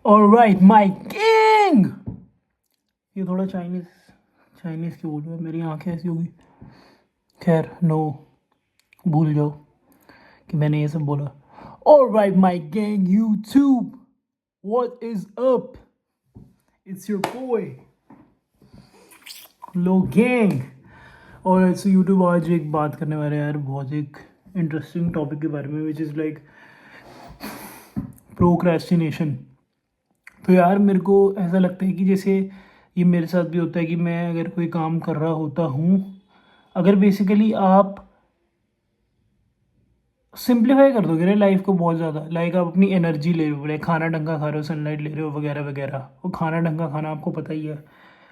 Alright my king. ये थोड़ा Chinese Chinese क्यों बोल रहा है, मेरी आंखें ऐसी होगी। खैर नो, भूल जाओ कि मैंने ये सब बोला। Alright my gang YouTube, what is up, it's your boy low gang. और ऐसे यूट्यूब आज एक बात करने वाले हैं यार, बहुत एक इंटरेस्टिंग टॉपिक के बारे में, विच इज़ लाइक प्रोक्रेस्टिनेशन। तो यार मेरे को ऐसा लगता है कि जैसे ये मेरे साथ भी होता है कि मैं अगर कोई काम कर रहा होता हूँ, अगर बेसिकली आप सिंप्लीफाई कर दोगे ना लाइफ को बहुत ज़्यादा, लाइक आप अपनी एनर्जी ले रहे हो, लाइक खाना ढंग का खा रहे हो, सनलाइट ले रहे हो वगैरह वगैरह। वो खाना ढंग का खाना आपको पता ही है,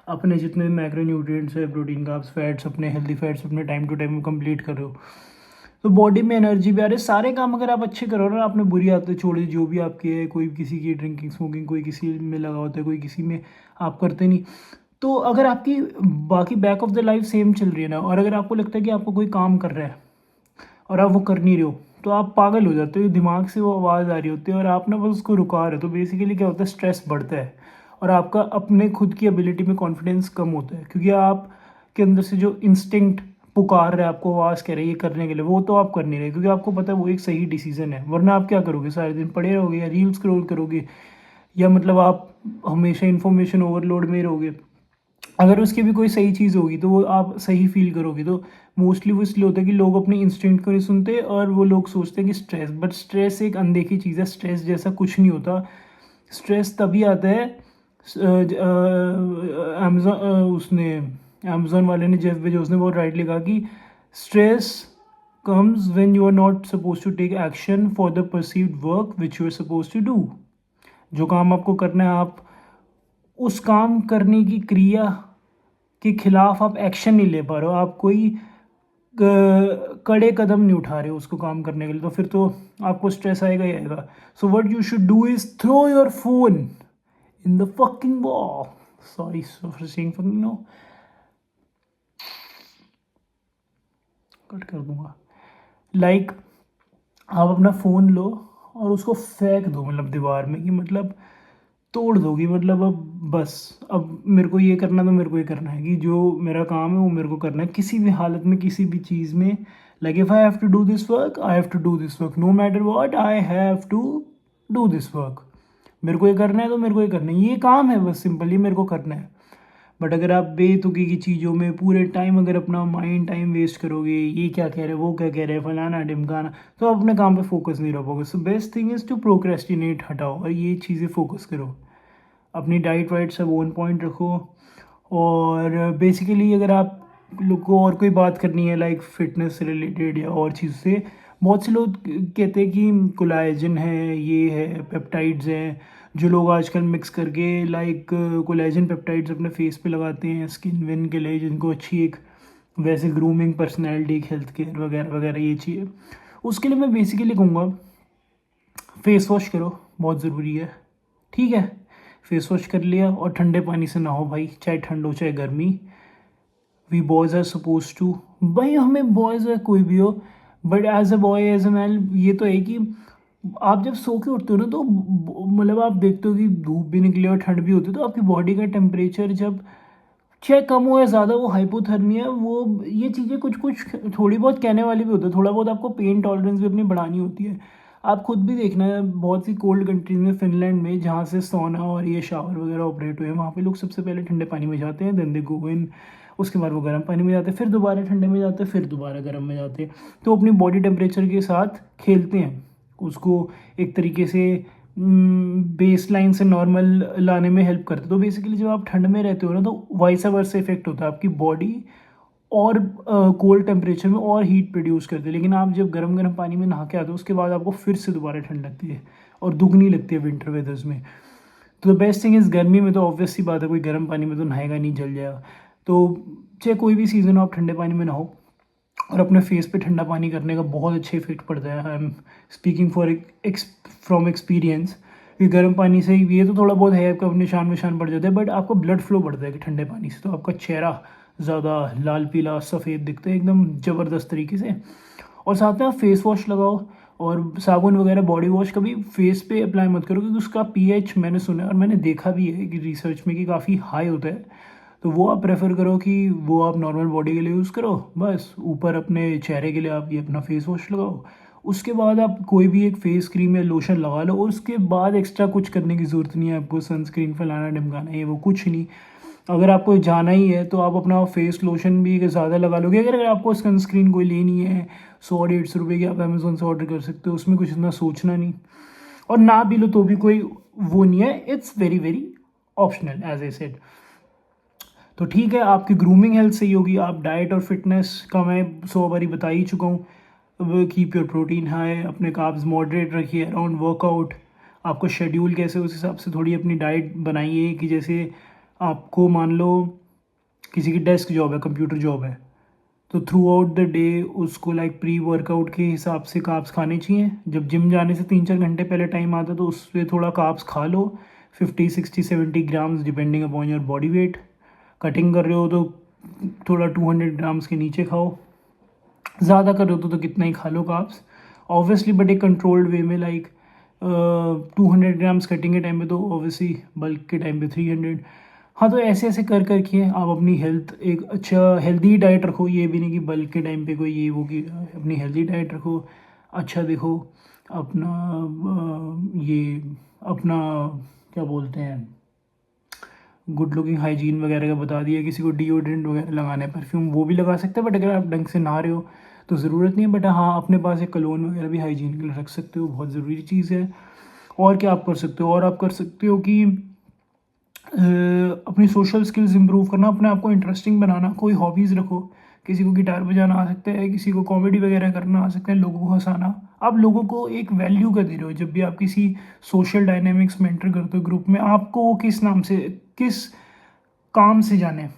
अपने जितने मैक्रो न्यूट्रिएंट्स है, प्रोटीन कार्ब्स फैट्स, अपने हेल्दी फैट्स अपने टाइम टू टाइम कंप्लीट कर रहे हो, तो बॉडी में एनर्जी भी आ रही है। सारे काम अगर आप अच्छे करो ना, आपने बुरी आदतें छोड़ी जो भी आपकी है, कोई किसी की ड्रिंकिंग स्मोकिंग, कोई किसी में लगा होता है, कोई किसी में, आप करते नहीं। तो अगर आपकी बाकी back of the life same चल रही है ना, और अगर आपको लगता है कि आपको कोई काम कर रहा है और आप वो कर नहीं रहे हो, तो आप पागल हो जाते हो, दिमाग से वो आवाज़ आ रही होती है और आप ना बस उसको रुका रहे हो। तो बेसिकली क्या होता है, स्ट्रेस बढ़ता है और आपका अपने खुद की एबिलिटी में कॉन्फिडेंस कम होता है, क्योंकि आप के अंदर से जो इंस्टिंक्ट पुकार रहे, आपको आवाज़ कह रही है ये करने के लिए, वो तो आप कर नहीं रहे, क्योंकि आपको पता है वो एक सही डिसीजन है। वरना आप क्या करोगे, सारे दिन पड़े रहोगे या रील स्क्रॉल करोगे, या मतलब आप हमेशा इन्फॉर्मेशन ओवरलोड में रहोगे। अगर उसकी भी कोई सही चीज़ होगी तो वो आप सही फील करोगे। तो मोस्टली वो इसलिए होता है कि लोग अपने इंस्टिंक्ट को नहीं सुनते और वो लोग सोचते हैं कि स्ट्रेस, बट स्ट्रेस एक अनदेखी चीज़ है, स्ट्रेस जैसा कुछ नहीं होता। स्ट्रेस तभी आता है, अमेजोन उसने अमेजोन वाले ने, जेफ बेजोस ने बहुत राइट लिखा कि stress comes when you are not suppose to take action for the perceived work which you are suppose to do. जो काम आपको करना है, आप उस काम करने की क्रिया के खिलाफ आप एक्शन नहीं ले पा रहे हो, आप कोई कड़े कदम नहीं उठा रहे हो उसको काम करने के लिए, तो फिर तो आपको स्ट्रेस आएगा ही आएगा। So what you should do is throw your phone in the fucking wall. Sorry for saying fucking, no, cut कर दूंगा। लाइक आप अपना फ़ोन लो और उसको फेंक दो, मतलब दीवार में, कि मतलब तोड़ दोगी, मतलब अब बस, अब मेरे को ये करना, तो मेरे को ये करना है कि जो मेरा काम है वो मेरे को करना है, किसी भी हालत में, किसी भी चीज़ में। Like if I have to do this work, I have to do this work, no matter what, I have to do this work. मेरे को ये करना है तो मेरे को ये करना है, ये काम है, बस सिंपली मेरे को करना है। बट अगर आप बेतुकी की चीज़ों में पूरे टाइम अगर अपना माइंड टाइम वेस्ट करोगे, ये क्या कह रहे, वो क्या कह रहे, फलाना ढिमकाना, तो आप अपने काम पे फोकस नहीं रह पाओगे। So best thing is to procrastinate, हटाओ और ये चीज़ें फोकस करो। अपनी डाइट वाइट सब ऑन पॉइंट रखो। और बेसिकली अगर आप लोग को और कोई बात करनी है, लाइक फिटनेस से रिलेटेड या और चीज़ से, बहुत से लोग कहते हैं कि कोलाजन है, ये है, पेप्टाइड्स हैं, जो लोग आजकल मिक्स करके लाइक कोलाजन पेप्टाइड्स अपने फेस पे लगाते हैं स्किन विन के लिए, जिनको अच्छी एक वैसे ग्रूमिंग पर्सनैलिटी, हेल्थ केयर वगैरह वगैरह ये चाहिए। उसके लिए मैं बेसिकली कहूँगा फेस वॉश करो, बहुत ज़रूरी है। ठीक है, फेस वॉश कर लिया और ठंडे पानी से नहाओ भाई, चाहे ठंड हो चाहे गर्मी। We boys are suppose to, भाई हमें बॉयज़ है कोई भी हो, but as a boy as a man ये तो है कि आप जब सो के उठते हो ना, तो मतलब आप देखते हो कि धूप भी निकली और ठंड भी होती है, तो आपकी बॉडी का टेम्परेचर जब चाहे कम हो या ज़्यादा, वो हाइपोथर्मिया, वो ये चीज़ें कुछ कुछ थोड़ी बहुत कहने वाली भी होती है, थोड़ा बहुत आपको पेन टॉलरेंस भी अपनी बढ़ानी होती है। आप खुद भी देखना है, बहुत सी कोल्ड कंट्रीज़ में, फिनलैंड में, जहाँ से सोना और ये शावर वगैरह ऑपरेट हुए हैं, वहाँ पे लोग सबसे पहले ठंडे पानी में जाते हैं, देन दे गो इन, उसके बाद वो गर्म पानी में जाते हैं, फिर दोबारा ठंडे में जाते हैं, फिर दोबारा गर्म में जाते हैं। तो अपनी बॉडी टेम्परेचर के साथ खेलते हैं, उसको एक तरीके से बेस लाइन से नॉर्मल लाने में हेल्प करते। तो बेसिकली जब आप ठंड में रहते हो ना, तो वाइस वर्सा इफेक्ट होता है, आपकी बॉडी और कोल्ड टेम्परेचर में और हीट प्रोड्यूस करती है। लेकिन आप जब गर्म गर्म पानी में नहा के आते हो, उसके बाद आपको फिर से दोबारा ठंड लगती है और दुगनी लगती है विंटर वेदर्स में। तो द बेस्ट थिंग इज़, गर्मी में तो ऑब्वियस सी बात है, कोई गर्म पानी में तो नहाएगा नहीं, जल जाएगा। तो चाहे कोई भी सीज़न हो, आप ठंडे पानी में नहाओ, और अपने फेस पे ठंडा पानी करने का बहुत अच्छे इफेक्ट पड़ता है। I am speaking for from experience, कि गर्म पानी से ये तो थोड़ा बहुत है, आपका निशान विशान बढ़ जाता है, बट आपका ब्लड फ्लो बढ़ता है कि ठंडे पानी से, तो आपका चेहरा ज़्यादा लाल पीला सफ़ेद दिखता है एकदम ज़बरदस्त तरीके से। और साथ में आप फेस वॉश लगाओ और साबुन वगैरह बॉडी वॉश कभी फेस पे अप्लाई मत करो, क्योंकि उसका पीएच मैंने सुना है और मैंने देखा भी है कि रिसर्च में कि काफ़ी हाई होता है। तो वो आप प्रेफर करो कि वो आप नॉर्मल बॉडी के लिए यूज़ करो, बस ऊपर अपने चेहरे के लिए आप ये अपना फेस वॉश लगाओ। उसके बाद आप कोई भी एक फेस क्रीम या लोशन लगा लो, और उसके बाद एक्स्ट्रा कुछ करने की ज़रूरत नहीं है आपको, सनस्क्रीन फैलाना ढमकाना ये वो कुछ नहीं। अगर आपको जाना ही है तो आप अपना फेस लोशन भी ज़्यादा लगा लोगे। अगर आपको सनस्क्रीन कोई लेनी है 100-150 रुपये की, आप अमेज़ोन से ऑर्डर कर सकते हो, उसमें कुछ इतना सोचना नहीं। और ना भी लो तो भी कोई वो नहीं है, it's very very optional as I said. तो ठीक है, आपकी ग्रूमिंग हेल्थ सही होगी। आप डाइट और फिटनेस का मैं 100 बारी बता ही चुका हूँ। कीप योर प्रोटीन हाई, अपने कार्ब्स मॉडरेट रखिए अराउंड वर्कआउट। आपको शेड्यूल कैसे, उस हिसाब से थोड़ी अपनी डाइट बनाइए। कि जैसे आपको मान लो किसी की डेस्क जॉब है, कंप्यूटर जॉब है, तो थ्रू आउट द डे उसको लाइक प्री वर्कआउट के हिसाब से कार्ब्स खाने चाहिए। जब जिम जाने से 3-4 घंटे पहले टाइम आता है तो उससे थोड़ा कार्ब्स खा लो, 50-60-70 grams depending upon your body weight. Cutting कर रहे हो तो थोड़ा 200 ग्राम्स के नीचे खाओ। ज़्यादा कर रहे हो तो कितना ही खा लो कार्ब्स ऑब्वियसली, बट एक कंट्रोल्ड वे में। लाइक 200 ग्राम्स कटिंग के टाइम पे तो ऑब्वियसली बल्क के टाइम पे 300। हाँ, तो ऐसे ऐसे कर करके आप अपनी हेल्थ एक अच्छा हेल्दी डाइट रखो। ये भी नहीं कि बल्क के टाइम पे कोई ये वो कि अपनी हेल्दी डाइट रखो। अच्छा देखो अपना ये अपना क्या बोलते हैं, गुड लुकिंग हाइजीन वगैरह का बता दिया। किसी को डिओड्रेंट वगैरह लगाना है, परफ्यूम, वो भी लगा सकते हैं, बट अगर आप ढंग से नहा रहे हो तो ज़रूरत नहीं है। बट हाँ, अपने पास एक कलोन वगैरह भी हाइजीन के लिए रख सकते हो, बहुत ज़रूरी चीज़ है। और क्या आप कर सकते हो, और आप कर सकते हो कि अपनी सोशल स्किल्स इंप्रूव करना, अपने आप को इंटरेस्टिंग बनाना। कोई हॉबीज़ रखो। किसी को गिटार बजाना आ सकता है, किसी को कॉमेडी वगैरह करना आ सकता है, लोगों को हंसाना। आप लोगों को एक वैल्यू का दे रहे हो। जब भी आप किसी सोशल डायनेमिक्स में एंटर करते हो ग्रुप में, आपको वो किस नाम से, किस काम से जाने,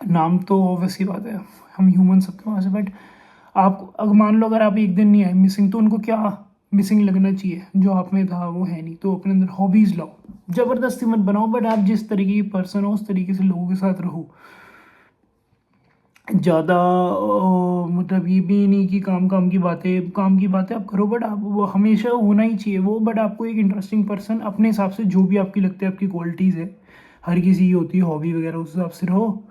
नाम तो ऑब्वियस ही बात है, हम ह्यूमन सबके पास है। बट आप अगर मान लो अगर आप एक दिन नहीं आए मिसिंग, तो उनको क्या मिसिंग लगना चाहिए, जो आप में था वो है नहीं। तो अपने अंदर हॉबीज़ लाओ, ज़बरदस्ती मत बनाओ, बट आप जिस तरीके की पर्सन हो उस तरीके से लोगों के साथ रहो। ज़्यादा मतलब ये भी नहीं कि काम की बातें आप करो, बट आप वो हमेशा होना ही चाहिए वो। बट आपको एक इंटरेस्टिंग पर्सन अपने हिसाब से, जो भी आपकी लगता है आपकी क्वालिटीज़ है, हर किसी की होती है हॉबी वगैरह, उस हिसाब से रहो।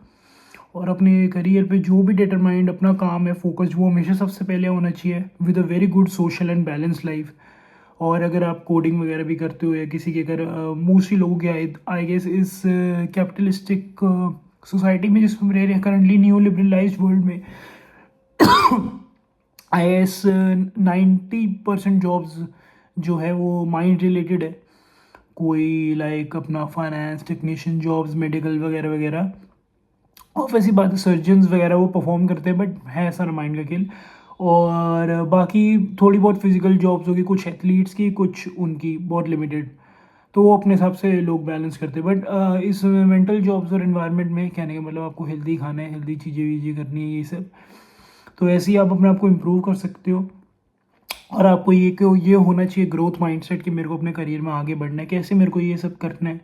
और अपने करियर पे जो भी डिटरमाइंड अपना काम है, फोकस, वो हमेशा सबसे पहले होना चाहिए, with a very good social and balance life. और अगर आप कोडिंग वगैरह भी करते हो, या किसी के अगर मोस्टली लोगों के आई गेस इस कैपिटलिस्टिक सोसाइटी में जिसमें रह रहे हैं करंटली, न्यू लिबरलाइज्ड वर्ल्ड में, आई एस 90% जॉब्स जो है वो माइंड रिलेटेड है। कोई लाइक अपना फाइनेंस टेक्नीशियन जॉब्स, मेडिकल वगैरह वगैरह। और वैसी बात है, सर्जन्स वगैरह वो परफॉर्म करते हैं, बट है सारा माइंड का खेल। और बाकी थोड़ी बहुत फिजिकल जॉब्स होगी, कुछ एथलीट्स की, कुछ उनकी बहुत लिमिटेड। तो वो अपने हिसाब से लोग बैलेंस करते हैं। बट इस मेंटल जॉब्स और इन्वायरमेंट में कहने का मतलब आपको हेल्दी खाना है, हेल्दी चीज़ें वीजें करनी है, ये सब। तो ऐसे ही आप अपने आप को इम्प्रूव कर सकते हो। और आपको ये होना चाहिए ग्रोथ माइंडसेट कि मेरे को अपने करियर में आगे बढ़ना है। कैसे मेरे को ये सब करना है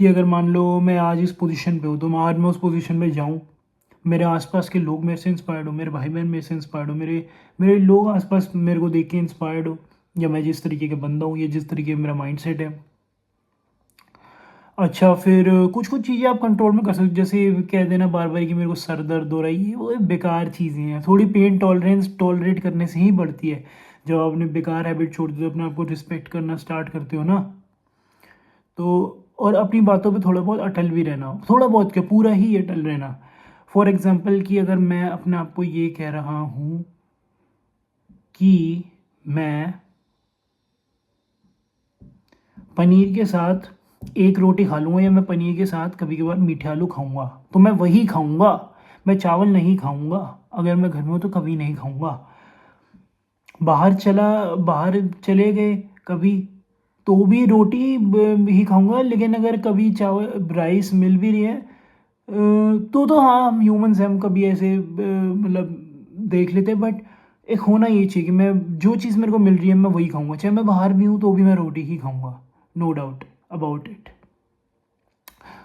कि अगर मान लो मैं आज इस पोजीशन पे हूँ, तो मैं उस पोजीशन पे जाऊँ, मेरे आसपास के लोग मेरे से इंस्पायर्ड हो, मेरे भाई बहन मेरे से इंस्पायर्ड हो, मेरे मेरे लोग आसपास मेरे को देख के इंस्पायर्ड हो, या मैं जिस तरीके का बंदा हूँ, या जिस तरीके का मेरा माइंडसेट है। अच्छा, फिर कुछ कुछ चीज़ें आप कंट्रोल में कर सकते हो, जैसे कह देना बार बार कि मेरे को सर दर्द हो रहा है, ये वो बेकार चीज़ें हैं। थोड़ी पेन टॉलरेंस टॉलरेट करने से ही बढ़ती है। जब आपने बेकार हैबिट छोड़ दी, तो अपने आप को रिस्पेक्ट करना स्टार्ट करते हो ना। तो और अपनी बातों पे थोड़ा बहुत अटल भी रहना, थोड़ा बहुत क्या, पूरा ही अटल रहना। फॉर एग्ज़ाम्पल कि अगर मैं अपने आप को ये कह रहा हूँ कि मैं पनीर के साथ एक रोटी खा लूँगा, या मैं पनीर के साथ कभी कभार मीठे आलू खाऊंगा, तो मैं वही खाऊंगा। मैं चावल नहीं खाऊंगा। अगर मैं घर में हूँ तो कभी नहीं खाऊंगा। बाहर चले गए कभी, तो भी रोटी ही खाऊंगा। लेकिन अगर कभी चावल राइस मिल भी रही है, तो हाँ, हम ह्यूमंस हैं, हम कभी ऐसे मतलब देख लेते हैं। बट एक होना ये चाहिए कि मैं जो चीज़ मेरे को मिल रही है मैं वही खाऊंगा, चाहे मैं बाहर भी हूँ तो भी मैं रोटी ही खाऊंगा, no doubt about it.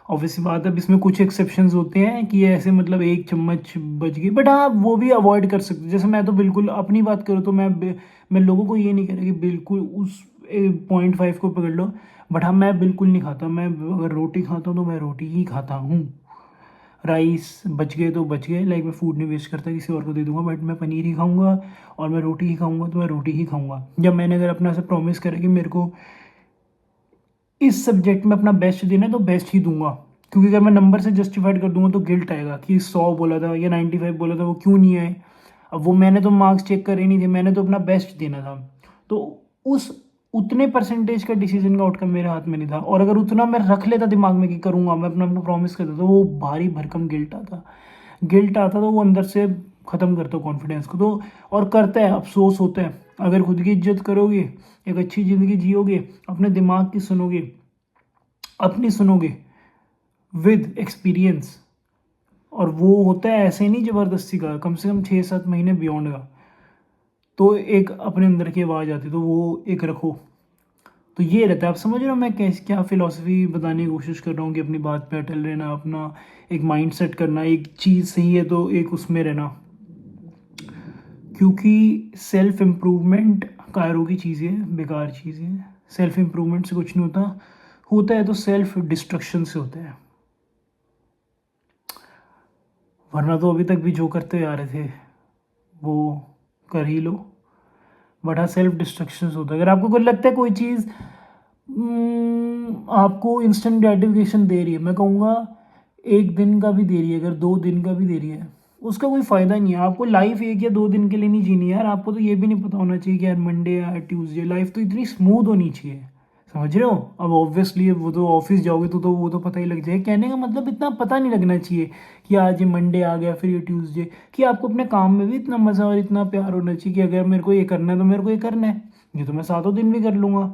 Obvious सी बात है, अब इसमें कुछ एक्सेप्शंस होते हैं कि ऐसे मतलब 1 चम्मच बच गई, बट हाँ, वो भी अवॉइड कर सकते हो। जैसे मैं तो बिल्कुल अपनी बात करूँ तो मैं लोगों को ये नहीं कह रहा कि बिल्कुल उस 0.5 को पकड़ लो, बट हाँ, मैं बिल्कुल नहीं खाता। मैं अगर रोटी खाता हूँ तो मैं रोटी ही खाता हूँ। राइस बच गए तो बच गए, लाइक मैं फूड नहीं वेस्ट करता, किसी और को दे दूंगा, बट मैं पनीर ही खाऊंगा और मैं रोटी ही खाऊंगा तो मैं रोटी ही खाऊंगा। जब मैंने अगर अपना से प्रॉमिस करा कि मेरे को इस सब्जेक्ट में अपना बेस्ट देना है तो बेस्ट ही दूंगा, क्योंकि अगर मैं नंबर से जस्टिफाइड कर दूंगा तो गिल्ट आएगा कि 100 बोला था या 95 बोला था, वो क्यों नहीं आए। अब वो मैंने तो मार्क्स चेक करे नहीं थे, मैंने तो अपना बेस्ट देना था। तो उस उतने परसेंटेज का डिसीजन का आउटकम मेरे हाथ में नहीं था, और अगर उतना मैं रख लेता दिमाग में कि करूंगा, मैं अपना अपना प्रॉमिस करता, तो वो भारी भरकम गिल्ट आता तो वो अंदर से ख़त्म करता कॉन्फिडेंस को। तो और करता है, अफसोस होता है। अगर खुद की इज्जत करोगे, एक अच्छी ज़िंदगी जियोगे, अपने दिमाग की सुनोगे, अपनी सुनोगे विद एक्सपीरियंस, और वो होता है ऐसे नहीं ज़बरदस्ती का, कम से कम 6-7 महीने बियॉन्ड का, तो एक अपने अंदर की आवाज़ आती है, तो वो एक रखो। तो ये रहता है, आप समझ रहे हो मैं कैसे क्या फ़िलॉसफी बताने की कोशिश कर रहा हूँ कि अपनी बात पे अटल रहना, अपना एक माइंड सेट करना, एक चीज़ सही है तो एक उसमें रहना, क्योंकि सेल्फ इम्प्रूवमेंट कायरों की चीज़ें हैं, बेकार चीज़ें हैं। सेल्फ इम्प्रूवमेंट से कुछ नहीं होता, होता है तो सेल्फ डिस्ट्रक्शन से होता है। वरना तो अभी तक भी जो करते हुए आ रहे थे वो कर ही लो। बट हाँ, सेल्फ डिस्ट्रक्शन होता है। अगर आपको कोई लगता है कोई चीज़ आपको इंस्टेंट ग्रेटिफिकेशन दे रही है, मैं कहूँगा 1 दिन का भी दे रही है, अगर 2 दिन का भी दे रही है, उसका कोई फ़ायदा नहीं है। आपको लाइफ 1 या 2 दिन के लिए नहीं जीनी यार। आपको तो ये भी नहीं पता होना चाहिए कि यार मंडे या ट्यूसडे, लाइफ तो इतनी स्मूथ होनी चाहिए, समझ रहे हो। अब ऑब्वियसली वो तो ऑफिस जाओगे तो वो तो पता ही लग जाएगा। कहने का मतलब इतना पता नहीं लगना चाहिए कि आज ये मंडे आ गया फिर ये ट्यूसडे, कि आपको अपने काम में भी इतना मज़ा और इतना प्यार होना चाहिए कि अगर मेरे को ये करना है तो मेरे को ये करना है, ये तो मैं 7 दिन भी कर लूँगा।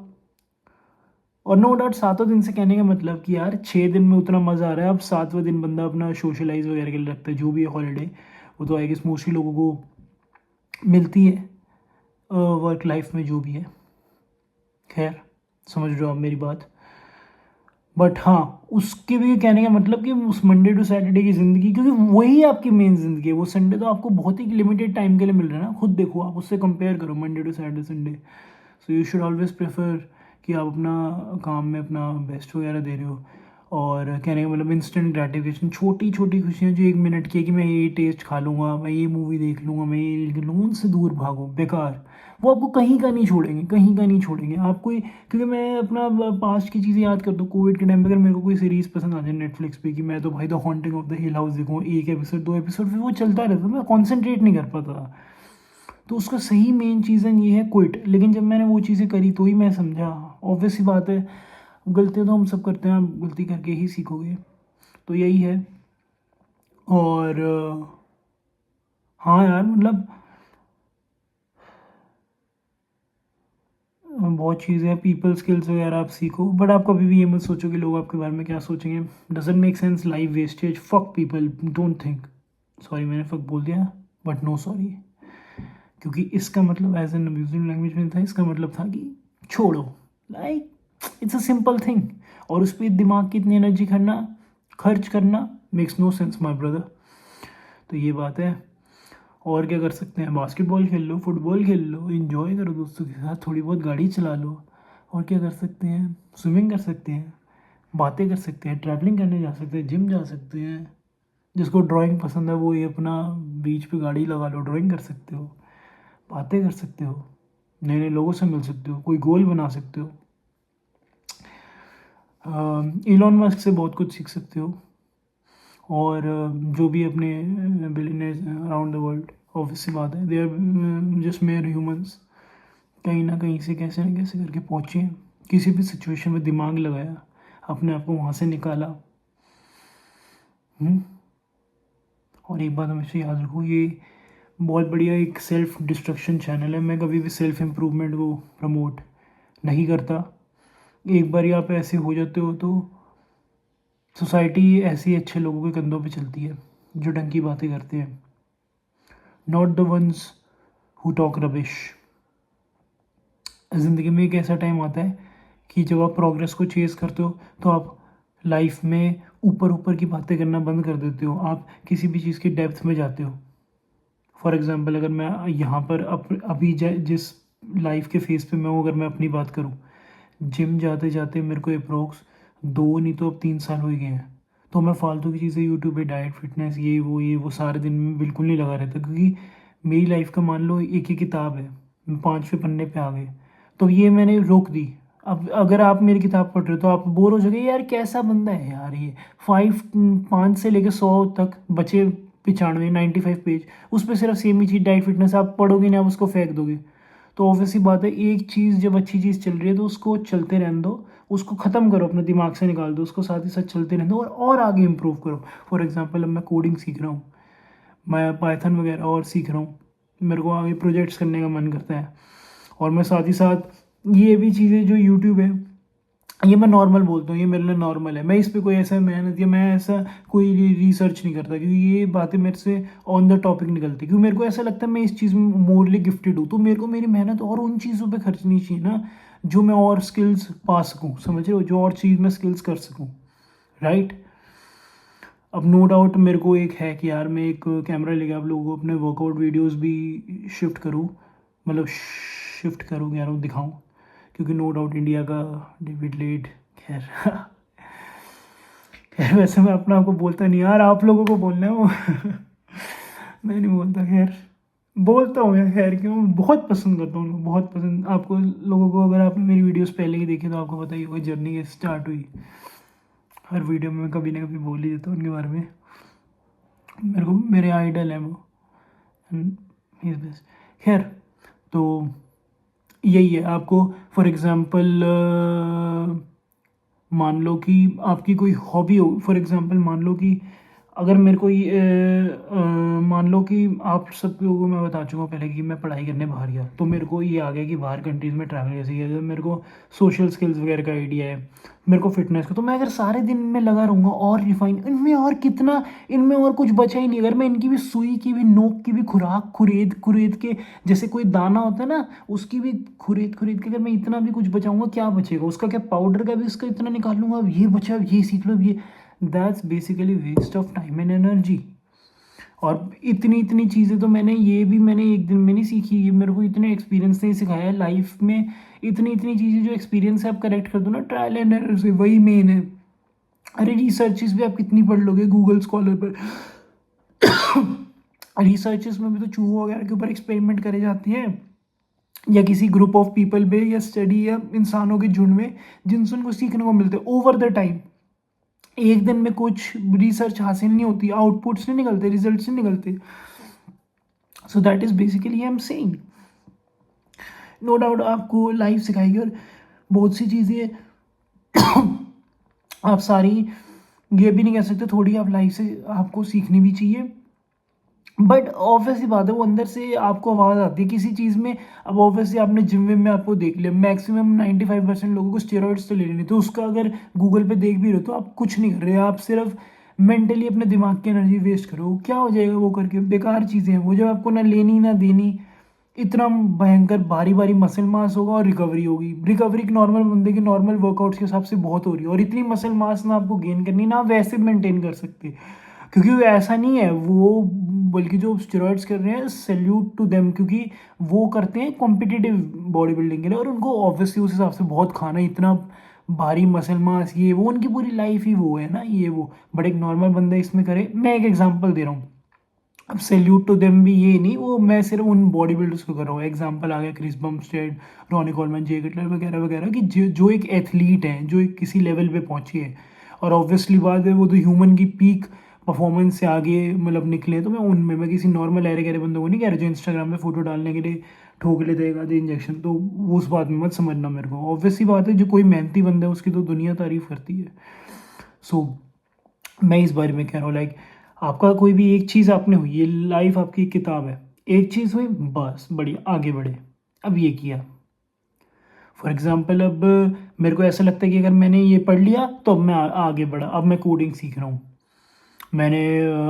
और नो डाउट 7 दिन से कहने का मतलब कि यार 6 दिन में उतना मज़ा आ रहा है, अब 7वें दिन बंदा अपना सोशलाइज वगैरह के लिए रखता है, जो भी है हॉलीडे, वो तो आई गेस मोस्टली लोगों को मिलती है वर्क लाइफ में, जो भी है। खैर, समझ रहे हो आप मेरी बात। बट हाँ, उसके भी कहने का मतलब कि उस मंडे टू सैटरडे की ज़िंदगी, क्योंकि वही आपकी मेन ज़िंदगी है, वो संडे तो आपको बहुत ही लिमिटेड टाइम के लिए मिल रहा है ना। खुद देखो, आप उससे कंपेयर करो Monday to Saturday Sunday. So you should always prefer कि आप अपना काम में अपना बेस्ट वगैरह दे रहे हो। और कहने का मतलब इंस्टेंट ग्रेटिफिकेशन, छोटी छोटी खुशियाँ जो 1 मिनट की है कि मैं ये टेस्ट खा लूँगा, मैं ये मूवी देख लूँगा, मैं ये कर लूँगा, उनसे दूर भागो, बेकार। वो आपको कहीं का नहीं छोड़ेंगे, कहीं का नहीं छोड़ेंगे आपको क्योंकि मैं अपना पास्ट की चीज़ें याद करता हूँ। कोविड के टाइम पे अगर मेरे को कोई सीरीज़ पसंद आ जाए नेटफ्लिक्स पे, कि मैं तो भाई the haunting of the hill house देखूँ, 1 एपिसोड 2 एपिसोड, फिर वो चलता रहता, मैं कॉन्सेंट्रेट नहीं कर पाता। तो उसका सही मेन रीज़न ये है क्विट। लेकिन जब मैंने वो चीज़ें करी तो ही मैं समझा, ऑब्वियस सी बात है, गलतियाँ तो हम सब करते हैं, आप गलती करके ही सीखोगे, तो यही है। और हाँ यार, मतलब बहुत चीज़ें हैं, पीपल स्किल्स वगैरह आप सीखो, बट आप कभी भी ये मत सोचो कि लोग आपके बारे में क्या सोचेंगे। Doesn't make sense, life wastage, fuck people, don't think. Sorry, मैंने फक बोल दिया, बट नो सॉरी, क्योंकि इसका मतलब एज एन अब्यूजिव लैंग्वेज में था, इसका मतलब था कि छोड़ो, like it's a simple thing. और उस पर दिमाग की इतनी एनर्जी खर्च करना makes no sense my brother. तो ये बात है। और क्या कर सकते हैं, बास्केटबॉल खेल लो, फुटबॉल खेल लो, इंजॉय करो दोस्तों के साथ, थोड़ी बहुत गाड़ी चला लो। और क्या कर सकते हैं, स्विमिंग कर सकते हैं, बातें कर सकते हैं, ट्रैवलिंग करने जा सकते हैं, जिम जा सकते हैं। जिसको ड्राइंग पसंद है वो ये अपना बीच पे गाड़ी लगा लो, ड्राइंग कर सकते हो, बातें कर सकते हो, नए नए लोगों से मिल सकते हो, कोई गोल बना सकते हो। इलॉन मस्क से बहुत कुछ सीख सकते हो। और जो भी अपने billionaires around the world, obviously बात है, they are just mere humans, कहीं ना कहीं से कैसे न कैसे करके पहुँचे, किसी भी सिचुएशन में दिमाग लगाया, अपने आप को वहाँ से निकाला। हम्म? और एक बात हमेशा याद रखो, ये बहुत बढ़िया एक सेल्फ डिस्ट्रक्शन चैनल है। मैं कभी भी सेल्फ इम्प्रूवमेंट को प्रमोट नहीं करता। एक बार आप ऐसे हो जाते हो तो सोसाइटी ऐसे ही अच्छे लोगों के कंधों पे चलती है जो ढंग की बातें करते हैं, not the ones who talk rubbish. ज़िंदगी में एक ऐसा टाइम आता है कि जब आप प्रोग्रेस को चेज़ करते हो तो आप लाइफ में ऊपर ऊपर की बातें करना बंद कर देते हो, आप किसी भी चीज़ की डेप्थ में जाते हो। फॉर एग्ज़ाम्पल अगर मैं यहाँ पर अभी जिस लाइफ के फेज़ पे मैं हूँ, अगर मैं अपनी बात करूँ, जिम जाते जाते मेरे को अप्रोक्स 2 नहीं तो अब 3 साल हो ही गए हैं। तो मैं फालतू की चीज़ें यूट्यूब पे डाइट फिटनेस ये वो सारे दिन में बिल्कुल नहीं लगा रहता, क्योंकि मेरी लाइफ का मान लो एक ही किताब है, 5वें पन्ने पे आ गए, तो ये मैंने रोक दी। अब अगर आप मेरी किताब पढ़ रहे हो तो आप बोर हो जाओगे, यार कैसा बंदा है यार ये, 5 से लेकर 100 तक बचे, 95 95 पेज, उस पर सिर्फ सेम ही चीज़ डाइट फिटनेस आप पढ़ोगे ना, आप उसको फेंक दोगे। तो ऑब्वियस सी बात है, एक चीज़ जब अच्छी चीज़ चल रही है तो उसको चलते रहने दो, उसको ख़त्म करो, अपने दिमाग से निकाल दो उसको, साथ ही साथ चलते रहने दो और आगे इम्प्रूव करो। फॉर एग्जांपल अब मैं कोडिंग सीख रहा हूँ, मैं पाइथन वगैरह और सीख रहा हूँ, मेरे को आगे प्रोजेक्ट्स करने का मन करता है। और मैं साथ ही साथ ये भी चीज़ें जो यूट्यूब है, ये मैं नॉर्मल बोलता हूँ, ये मेरे लिए नॉर्मल है, मैं इस पे कोई ऐसा मेहनत या मैं ऐसा कोई रिसर्च नहीं करता, क्योंकि ये बातें मेरे से ऑन द टॉपिक निकलती, क्योंकि मेरे को ऐसा लगता है मैं इस चीज़ में मोरली गिफ्टेड हूँ, तो मेरे को मेरी मेहनत और उन चीज़ों पे खर्चनी चाहिए ना, जो मैं और स्किल्स पा सकूँ, समझ रहे हो, जो और चीज़ मैं स्किल्स कर सकूँ, राइट। अब नो डाउट मेरे को एक है कि यार मैं एक कैमरा लेके आप लोगों को अपने वर्कआउट वीडियोस भी शिफ्ट करूँ, मतलब शिफ्ट करूँ कह रहा हूँ, दिखाऊँ, क्योंकि नो डाउट इंडिया का डेविड लेड, खैर खैर वैसे मैं अपना आपको बोलता नहीं यार, आप लोगों को बोलना है वो मैं नहीं बोलता, खैर बोलता हूँ यार, खैर क्यों, बहुत पसंद करता हूँ उनको, बहुत पसंद। आपको लोगों को, अगर आपने मेरी वीडियोस पहले की देखी तो आपको पता ही होगा जर्नी कैसे स्टार्ट हुई। हर वीडियो में मैं कभी ना कभी बोल ही देता हूँ उनके बारे में, मेरे को मेरे आइडल हैं वो, ही इज़ बेस्ट। खैर, तो यही है आपको, फॉर एग्ज़ाम्पल मान लो कि आपकी कोई हॉबी हो, फॉर एग्ज़ाम्पल मान लो कि अगर मेरे को ये मान लो कि आप सब लोगों को मैं बता चुका हूँ पहले कि मैं पढ़ाई करने बाहर गया, तो मेरे को ये आ गया कि बाहर कंट्रीज़ में ट्रैवल कैसे किया जाए, मेरे को सोशल स्किल्स वगैरह का आइडिया है, मेरे को फिटनेस का, तो मैं अगर सारे दिन में लगा रहूँगा और रिफाइन इनमें और कितना, इनमें और कुछ बचा ही नहीं, अगर मैं इनकी भी सुई की भी नोक की भी खुराक खुरेद खुरेद के, जैसे कोई दाना होता है ना, उसकी भी खुरेद खुरेद के अगर मैं इतना भी कुछ बचाऊंगा, क्या बचेगा उसका, क्या पाउडर का भी उसका इतना निकाल लूंगा, अब ये बचा, अब ये सीख लो, अब ये, that's basically waste of time and energy. और इतनी इतनी चीज़ें तो मैंने ये भी मैंने एक दिन में नहीं सीखी, ये मेरे को इतने एक्सपीरियंस ने सिखाया है लाइफ में, इतनी इतनी चीज़ें जो एक्सपीरियंस से आप करेक्ट कर दो ना, ट्रायल एंड एरर से, वही मेन है। अरे रिसर्चेस भी आप कितनी पढ़ लोगे गूगल स्कॉलर पर, रिसर्चेस में भी तो चूहों वगैरह के ऊपर एक्सपेरिमेंट करे जाते हैं, या किसी ग्रुप ऑफ पीपल पे, या स्टडी, या इंसानों के झुंड में, जिनसे उनको सीखने को मिलते ओवर द टाइम। एक दिन में कुछ रिसर्च हासिल नहीं होती, आउटपुट्स नहीं निकलते, रिजल्ट्स नहीं निकलते। So that is basically I am saying, no doubt आपको लाइफ सिखाएगी, और बहुत सी चीज़ें आप सारी ये भी नहीं कह सकते, थोड़ी आप लाइफ से आपको सीखनी भी चाहिए, बट ऑब्वियसली बात है वो अंदर से आपको आवाज़ आती है किसी चीज़ में। अब ऑब्वियसली आपने जिम विम में आपको देख लिया, मैक्सिमम 95% लोगों को स्टेरॉइड्स तो ले लेने, तो उसका अगर गूगल पे देख भी रहे हो तो आप कुछ नहीं कर रहे, आप सिर्फ मेंटली अपने दिमाग की एनर्जी वेस्ट करो, क्या हो जाएगा वो करके, बेकार चीज़ें हैं वो, जब आपको ना लेनी ना देनी, इतना भयंकर भारी भारी मसल मास होगा और रिकवरी होगी, रिकवरी एक नॉर्मल बंदे की नॉर्मल वर्कआउट्स के हिसाब से बहुत हो रही है, और इतनी मसल मास ना आपको गेन करनी ना, आप वैसे मेंटेन कर सकते, क्योंकि वो ऐसा नहीं है वो, बल्कि जो स्टेरॉइड्स कर रहे हैं सैल्यूट टू देम, क्योंकि वो करते हैं कॉम्पिटिटिव बॉडी बिल्डिंग के लिए, और उनको ऑब्वियसली उस हिसाब से बहुत खाना, इतना भारी मसल मास, ये वो उनकी पूरी लाइफ ही वो है ना, ये वो, बट एक नॉर्मल बंदा इसमें करे, मैं एक एग्जांपल दे रहा हूँ, अब सैल्यूट टू देम भी ये नहीं, वो मैं सिर्फ उन बॉडी बिल्डर्स को कर रहा हूँ, एग्जांपल आ गया क्रिस बमस्टेड, रॉनी कॉलमैन, जे कटलर वगैरह वगैरह, कि जो एक एथलीट हैं, जो एक किसी लेवल पे पहुंचे हैं, और ऑब्वियसली बात है वो तो ह्यूमन की पीक परफॉर्मेंस से आगे मतलब निकले, तो मैं उनमें, मैं किसी नॉर्मल ऐरे गहरे बंदों को नहीं कह रहा जो इंस्टाग्राम में फोटो डालने के लिए ठोक लेते हैं आधे इंजेक्शन, तो वो उस बात में मत समझना मेरे को, ऑब्वियसली बात है जो कोई मेहनती बंदा है उसकी तो दुनिया तारीफ करती है। सो मैं इस बारे में कह रहा हूँ, लाइक आपका कोई भी एक चीज़ आपने हुई, ये लाइफ आपकी एक किताब है, एक चीज़ हुई बस बढ़िया आगे बढ़े, अब ये किया, फॉर एग्जांपल अब मेरे को ऐसा लगता है कि अगर मैंने ये पढ़ लिया तो अब मैं आगे बढ़ा, अब मैं कोडिंग सीख रहा हूँ, मैंने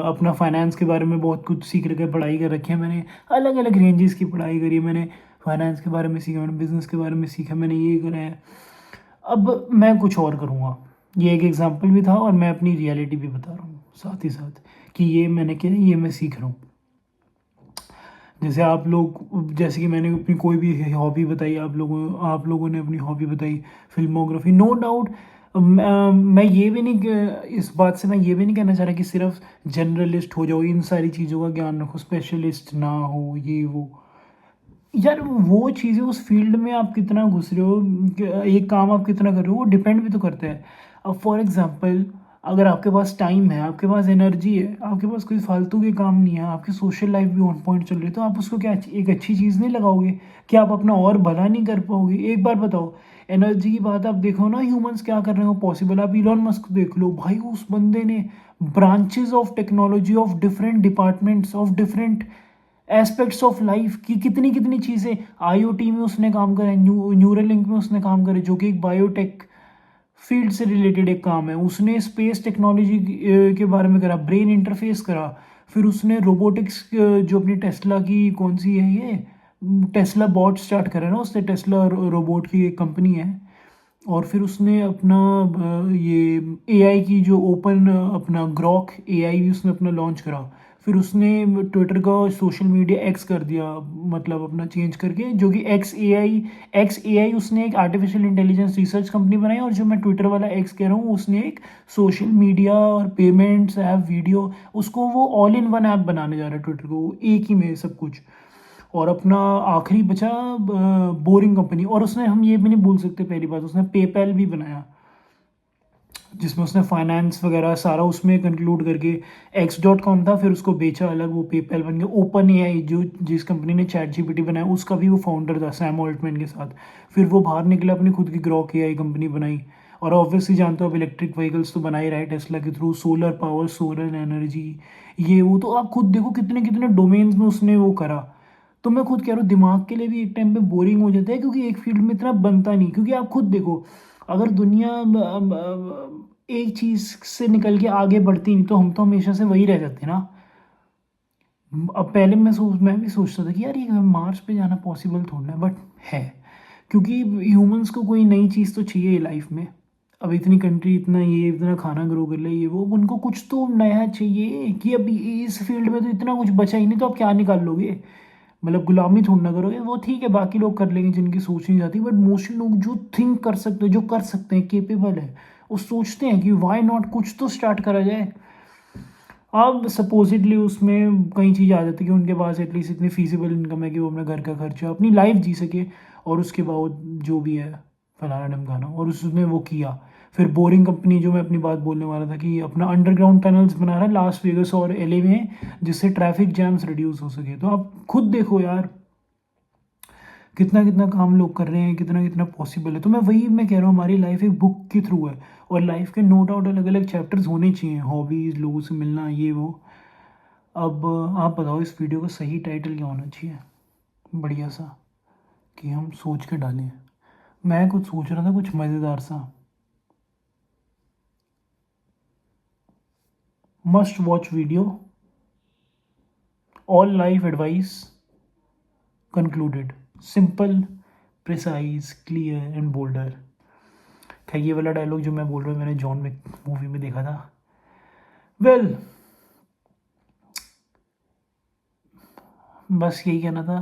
अपना फाइनेंस के बारे में बहुत कुछ सीख रखा है, पढ़ाई कर रखी है मैंने, अलग अलग रेंजेस की पढ़ाई करी है मैंने, फाइनेंस के बारे में सीखा, मैंने बिजनेस के बारे में सीखा, मैंने ये करा है, अब मैं कुछ और करूँगा, ये एक एग्जांपल भी था और मैं अपनी रियलिटी भी बता रहा हूँ साथ ही साथ कि ये मैंने किया, ये मैं सीख रहा हूँ। जैसे आप लोग, जैसे कि मैंने अपनी कोई भी हॉबी बताई, आप लोगों ने अपनी हॉबी बताई, फिल्मोग्राफी, नो डाउट। मैं ये भी नहीं इस बात से मैं ये भी नहीं कहना चाह रहा कि सिर्फ जनरलिस्ट हो जाओ, इन सारी चीज़ों का ज्ञान रखो, स्पेशलिस्ट ना हो ये वो। यार वो चीज़ें उस फील्ड में आप कितना घुस रहे हो, एक काम आप कितना कर रहे हो, वो डिपेंड भी तो करता है। अब फॉर एग्जांपल, अगर आपके पास टाइम है, आपके पास एनर्जी है, आपके पास कोई फालतू के काम नहीं है, आपकी सोशल लाइफ भी ऑन पॉइंट चल रही है, तो आप उसको क्या एक अच्छी चीज़ नहीं लगाओगे? क्या आप अपना और भला नहीं कर पाओगे? एक बार बताओ, एनर्जी की बात आप देखो ना, ह्यूमंस क्या कर रहे हो पॉसिबल। आप इलॉन मस्क देख लो भाई, उस बंदे ने branches of technology of different departments of different aspects of life की कितनी कितनी चीज़ें, आईओटी में उसने काम करे, न्यूरलिंक में उसने काम करे, जो कि एक बायोटेक फील्ड से रिलेटेड एक काम है। उसने स्पेस टेक्नोलॉजी के बारे में करा, ब्रेन इंटरफेस करा। फिर उसने रोबोटिक्स, जो अपनी टेस्ला की कौन सी है ये, टेस्ला बॉट स्टार्ट करा ना उसने, टेस्ला रोबोट की एक कंपनी है। और फिर उसने अपना ये एआई की जो ओपन अपना ग्रॉक एआई भी उसने अपना लॉन्च करा। फिर उसने ट्विटर का सोशल मीडिया एक्स कर दिया, मतलब अपना चेंज करके, जो कि एक्स एआई उसने एक आर्टिफिशियल इंटेलिजेंस रिसर्च कंपनी बनाई। और जो मैं ट्विटर वाला एक्स कह रहा हूँ, उसने एक सोशल मीडिया और पेमेंट्स ऐप, वीडियो, उसको वो ऑल इन वन ऐप बनाने जा रहा है ट्विटर को, एक ही में सब कुछ। और अपना आखिरी बचा बोरिंग कंपनी। और उसने, हम ये भी नहीं भूल सकते, पहली बात उसने पेपैल भी बनाया, जिसमें उसने फाइनेंस वगैरह सारा उसमें कंक्लूड करके, X.com था, फिर उसको बेचा अलग, वो पेपैल बन गया। ओपन एआई, जो जिस कंपनी ने चैट जीपीटी बनाया, उसका भी वो फाउंडर था सैम ऑल्टमैन के साथ। फिर वो बाहर निकला, अपनी खुद की ग्रॉक एआई कंपनी बनाई। और ऑब्वियसली जानते हो, अब इलेक्ट्रिक व्हीकल्स तो बना ही रहा है टेस्ला के through, solar power, solar energy, ये वो। तो आप खुद देखो कितने कितने डोमेन्स में उसने वो करा। तो मैं खुद कह रहा हूँ, दिमाग के लिए भी एक टाइम पे बोरिंग हो जाता है, क्योंकि एक फील्ड में इतना बनता नहीं। क्योंकि आप खुद देखो, अगर दुनिया एक चीज़ से निकल के आगे बढ़ती नहीं, तो हम तो हमेशा से वही रह जाते ना। अब पहले मैं भी सोचता था कि यार ये मार्स पे जाना पॉसिबल थोड़ा है, बट है। क्योंकि ह्यूमंस को कोई नई चीज़ तो चाहिए लाइफ में। अब इतनी कंट्री, इतना ये, इतना खाना ग्रो कर ले, ये वो, उनको कुछ तो नया चाहिए। कि अब इस फील्ड में तो इतना कुछ बचा ही नहीं, तो आप क्या निकाल लोगे? मतलब गुलामी थोड़ा ना करोगे, वो ठीक है, बाकी लोग कर लेंगे जिनकी सोच नहीं जाती, बट मोस्टली लोग जो थिंक कर सकते हैं, जो कर सकते हैं, केपेबल है, वो सोचते हैं कि वाई नॉट, कुछ तो स्टार्ट करा जाए। अब सपोजिटली उसमें कई चीज़ आ जाती है कि उनके पास एटलीस्ट इतनी फीसिबल इनकम है कि वो अपने घर का खर्चा, अपनी लाइफ जी सके, और उसके बाद जो भी है फलाना ढमकाना, और उसने वो किया। फिर बोरिंग कंपनी, जो मैं अपनी बात बोलने वाला था, कि अपना अंडरग्राउंड टनल्स बना रहा है लास वेगस और एलए में, जिससे ट्रैफिक जैम्स रिड्यूस हो सके। तो आप खुद देखो यार, कितना कितना काम लोग कर रहे हैं, कितना कितना पॉसिबल है। तो मैं कह रहा हूँ, हमारी लाइफ एक बुक के थ्रू है, और लाइफ के नो डाउट अलग अलग चैप्टर्स होने चाहिए, हॉबीज़, लोगों से मिलना, ये वो। अब आप बताओ, इस वीडियो का सही टाइटल क्या होना चाहिए, बढ़िया सा, कि हम सोच के डालें। मैं कुछ सोच रहा था, कुछ मज़ेदार सा, must watch video, all life advice concluded, simple, precise, clear and boulder. खैर ये वाला डायलॉग जो मैं बोल रहा हूँ, मैंने जॉन विक मूवी में देखा था। वेल, बस यही कहना था,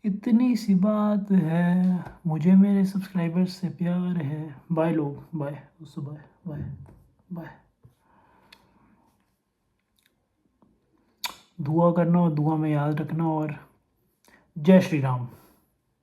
इतनी सी बात है, मुझे मेरे सब्सक्राइबर्स से प्यार है। बाय लोग, बाय दोस्तों, बाय बाय बाय। दुआ करना, और दुआ में याद रखना, और जय श्री राम।